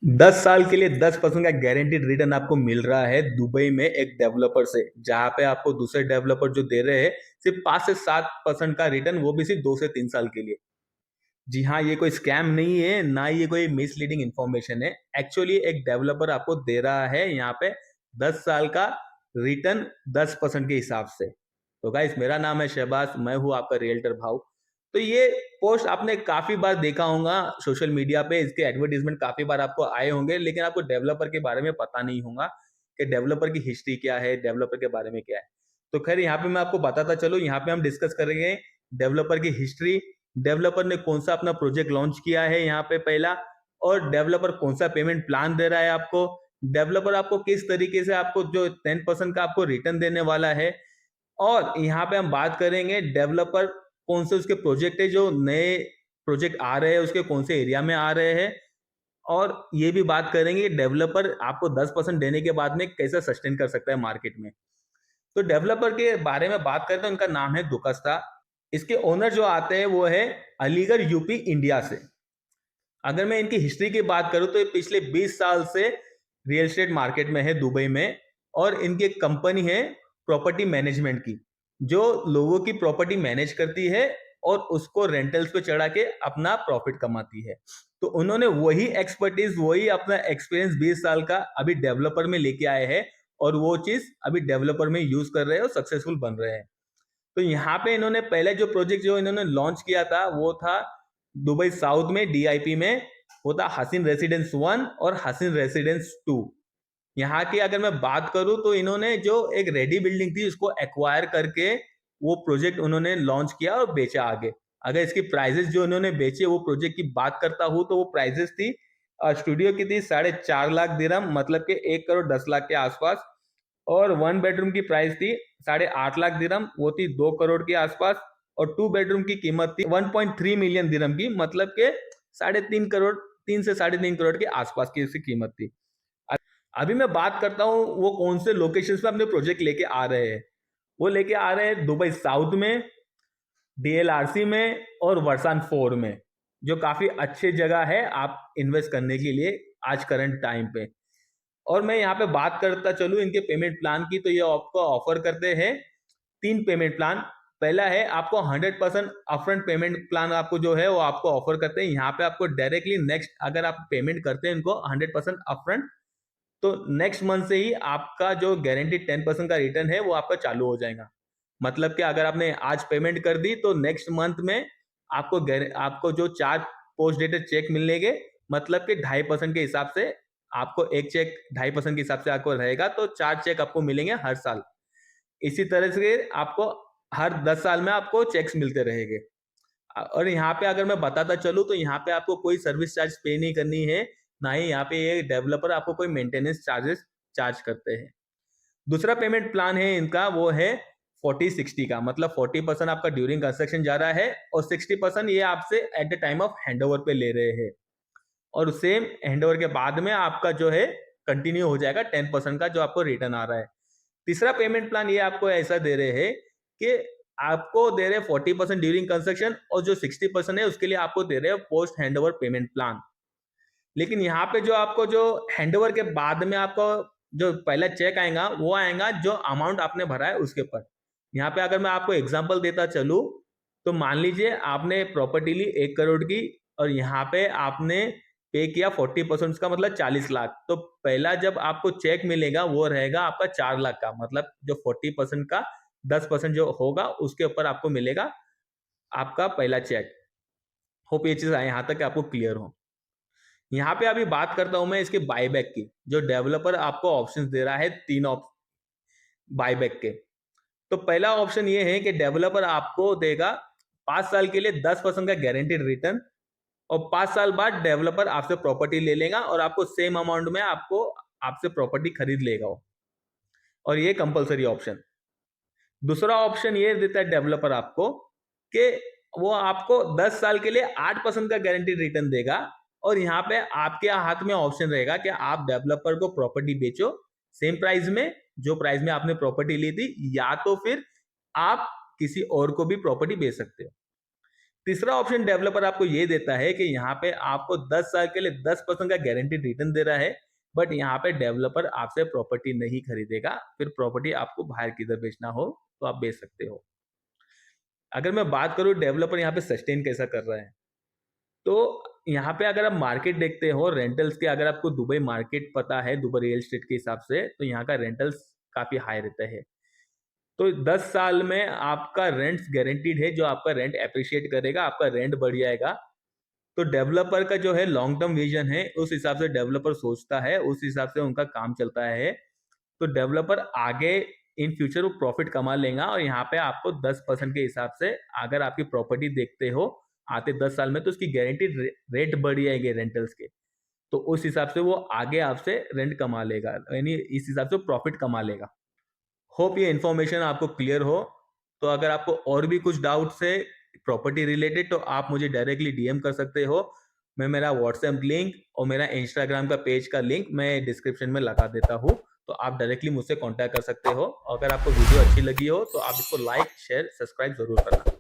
10 साल के लिए 10% का गारंटीड रिटर्न आपको मिल रहा है दुबई में एक डेवलपर से, जहां पे आपको दूसरे डेवलपर जो दे रहे हैं सिर्फ 5 से 7% का रिटर्न, वो भी सिर्फ 2 से 3 साल के लिए। जी हाँ, ये कोई स्कैम नहीं है, ना ये कोई मिसलीडिंग इन्फॉर्मेशन है। एक्चुअली एक डेवलपर आपको दे रहा है यहाँ पे 10 साल का रिटर्न 10% के हिसाब से। तो गाइस, मेरा नाम है शहबाज, मैं हूँ आपका रियल्टर भाव। तो ये पोस्ट आपने काफी बार देखा होगा सोशल मीडिया पे, इसके एडवर्टीजमेंट काफी बार आपको आए होंगे, लेकिन आपको डेवलपर के बारे में पता नहीं होगा कि डेवलपर की हिस्ट्री क्या है, डेवलपर के बारे में क्या है। तो खैर, यहाँ पे मैं आपको बताता चलूँ, यहाँ पे हम डिस्कस करेंगे डेवलपर की हिस्ट्री, डेवलपर ने कौन सा अपना प्रोजेक्ट लॉन्च किया है यहाँ पे पहला, और डेवलपर कौन सा पेमेंट प्लान दे रहा है आपको, डेवलपर आपको किस तरीके से आपको जो 10% का आपको रिटर्न देने वाला है। और यहाँ पे हम बात करेंगे डेवलपर कौन से उसके प्रोजेक्ट है, जो नए प्रोजेक्ट आ रहे हैं उसके कौन से एरिया में आ रहे हैं। और ये भी बात करेंगे डेवलपर आपको 10% देने के बाद में कैसे सस्टेन कर सकता है मार्केट में। तो डेवलपर के बारे में बात करें तो इनका नाम है दुकस्ता। इसके ओनर जो आते हैं वो है अलीगढ़ यूपी इंडिया से। अगर मैं इनकी हिस्ट्री की बात करूं तो ये पिछले 20 साल से रियल एस्टेट मार्केट में है दुबई में। और इनकी एक कंपनी है प्रॉपर्टी मैनेजमेंट की, जो लोगों की प्रॉपर्टी मैनेज करती है और उसको रेंटल्स पे चढ़ा के अपना प्रॉफिट कमाती है। तो उन्होंने वही एक्सपर्टीज, वही अपना एक्सपीरियंस 20 साल का अभी डेवलपर में लेके आए हैं, और वो चीज अभी डेवलपर में यूज कर रहे हैं और सक्सेसफुल बन रहे हैं। तो यहाँ पे इन्होंने पहले जो प्रोजेक्ट जो इन्होंने लॉन्च किया था वो था दुबई साउथ में डीआईपी में, वो था हसीन रेसिडेंस 1 और हसीन रेसिडेंस 2। यहाँ की अगर मैं बात करूं तो इन्होंने जो एक रेडी बिल्डिंग थी उसको एक्वायर करके वो प्रोजेक्ट उन्होंने लॉन्च किया और बेचा आगे। अगर इसकी प्राइजेस जो इन्होंने बेचे वो प्रोजेक्ट की बात करता हूं तो वो प्राइजेस थी, स्टूडियो की थी 4.5 लाख दिरहम, मतलब के 1 करोड़ 10 लाख के आसपास। और 1 बेडरूम की प्राइस थी 8.5 लाख दिरहम, वो थी 2 करोड़ के आसपास। और 2 बेडरूम की कीमत थी 1.3 मिलियन दिरहम की, मतलब के 3.5 करोड़, 3 से 3.5 करोड़ के आसपास की इसकी कीमत थी। अभी मैं बात करता हूँ वो कौन से लोकेशन पे अपने प्रोजेक्ट लेके आ रहे हैं। वो लेके आ रहे हैं दुबई साउथ में, डीएलआरसी में और वर्सान 4 में, जो काफी अच्छी जगह है आप इन्वेस्ट करने के लिए आज करंट टाइम पे। और मैं यहाँ पे बात करता चलूँ इनके पेमेंट प्लान की, तो ये आपको ऑफर करते हैं 3 पेमेंट प्लान। पहला है आपको 100% अपफ्रंट पेमेंट प्लान, आपको जो है वो आपको ऑफर करते हैं। यहाँ पे आपको डायरेक्टली नेक्स्ट, अगर आप पेमेंट करते हैं इनको 100% अपफ्रंट, तो नेक्स्ट मंथ से ही आपका जो गारंटीड 10% का रिटर्न है वो आपका चालू हो जाएगा। मतलब कि अगर आपने आज पेमेंट कर दी तो नेक्स्ट मंथ में आपको आपको जो 4 पोस्ट डेटेड चेक मिलेंगे, मतलब कि 2.5% के हिसाब से, आपको एक चेक 2.5% के हिसाब से आपको रहेगा, तो 4 चेक आपको मिलेंगे हर साल। इसी तरह से आपको हर 10 साल में आपको चेक्स मिलते रहेंगे। और यहाँ पे अगर मैं बताता चलूँ तो यहाँ पे आपको कोई सर्विस चार्ज पे नहीं करनी है, ना ही यहाँ पे ये डेवलपर आपको कोई मेंटेनेंस चार्जेस चार्ज करते हैं। दूसरा पेमेंट प्लान है इनका, वो है 40-60 का, मतलब 40% आपका ड्यूरिंग कंस्ट्रक्शन जा रहा है और 60% ये आपसे at the time of handover पे ले रहे हैं। और सेम हैंडओवर के बाद में आपका जो है कंटिन्यू हो जाएगा 10% का जो आपको रिटर्न आ रहा है। तीसरा पेमेंट प्लान ये आपको ऐसा दे रहे हैं कि आपको दे रहे हैं 40% ड्यूरिंग कंस्ट्रक्शन, और जो 60% है उसके लिए आपको दे रहे हैं पोस्ट हैंडओवर पेमेंट प्लान। लेकिन यहाँ पे जो आपको जो हैंडओवर के बाद में आपको जो पहला चेक आएगा वो आएगा जो अमाउंट आपने भरा है उसके ऊपर। यहाँ पे अगर मैं आपको एग्जांपल देता चलूँ, तो मान लीजिए आपने प्रॉपर्टी ली 1 करोड़ की, और यहाँ पे आपने पे किया 40% का, मतलब 40 लाख। तो पहला जब आपको चेक मिलेगा वो रहेगा आपका 4 लाख का, मतलब जो 40% का 10% जो होगा उसके ऊपर आपको मिलेगा आपका पहला चेक। होप ये चीज आए यहाँ तक आपको क्लियर हो। यहाँ पे अभी बात करता हूं मैं इसके बायबैक की, जो डेवलपर आपको ऑप्शंस दे रहा है, 3 बायबैक के। तो पहला ऑप्शन ये है कि डेवलपर आपको देगा 5 साल के लिए 10% का गारंटीड रिटर्न, और 5 साल बाद डेवलपर आपसे प्रॉपर्टी ले लेगा और आपको सेम अमाउंट में आपको आपसे प्रॉपर्टी खरीद लेगा वो। और ये कंपलसरी ऑप्शन। दूसरा ऑप्शन ये देता है डेवलपर आपको कि वो आपको 10 साल के लिए 8% का गारंटीड रिटर्न देगा, और यहाँ पे आपके हाथ में ऑप्शन रहेगा कि आप डेवलपर को प्रॉपर्टी बेचो सेम प्राइस में, जो प्राइस में आपने प्रॉपर्टी ली थी, या तो फिर आप किसी और को भी प्रॉपर्टी बेच सकते हो। तीसरा ऑप्शन डेवलपर आपको ये देता है कि यहाँ पे आपको 10 साल के लिए 10% का गारंटीड रिटर्न दे रहा है, बट यहाँ पे डेवलपर आपसे प्रॉपर्टी नहीं खरीदेगा। फिर प्रॉपर्टी आपको बाहर किधर बेचना हो तो आप बेच सकते हो। अगर मैं बात करूँ डेवलपर यहाँ पे सस्टेन कैसा कर रहा है, तो यहाँ पे अगर आप मार्केट देखते हो रेंटल्स के, अगर आपको दुबई मार्केट पता है, दुबई रियल एस्टेट के हिसाब से, तो यहाँ का रेंटल्स काफ़ी हाई रहता है। तो 10 साल में आपका रेंट्स गारंटीड है, जो आपका रेंट एप्रिशिएट करेगा, आपका रेंट बढ़ जाएगा। तो डेवलपर का जो है लॉन्ग टर्म विजन है, उस हिसाब से डेवलपर सोचता है, उस हिसाब से उनका काम चलता है। तो डेवलपर आगे इन फ्यूचर वो प्रॉफिट कमा लेगा, और यहाँ पे आपको 10% के हिसाब से अगर आपकी प्रॉपर्टी देखते हो आते 10 साल में, तो उसकी गारंटीड रेट बढ़ जाएगी रेंटल्स के। तो उस हिसाब से वो आगे आपसे रेंट कमा लेगा, यानी इस हिसाब से प्रॉफिट कमा लेगा। होप ये इन्फॉर्मेशन आपको क्लियर हो। तो अगर आपको और भी कुछ डाउट्स है प्रॉपर्टी रिलेटेड, तो आप मुझे डायरेक्टली डीएम कर सकते हो। मैं मेरा व्हाट्सएप लिंक और मेरा इंस्टाग्राम का पेज का लिंक मैं डिस्क्रिप्शन में लगा देता हूँ, तो आप डायरेक्टली मुझसे कांटेक्ट कर सकते हो। अगर आपको वीडियो अच्छी लगी हो तो आप इसको लाइक शेयर सब्सक्राइब जरूर करना।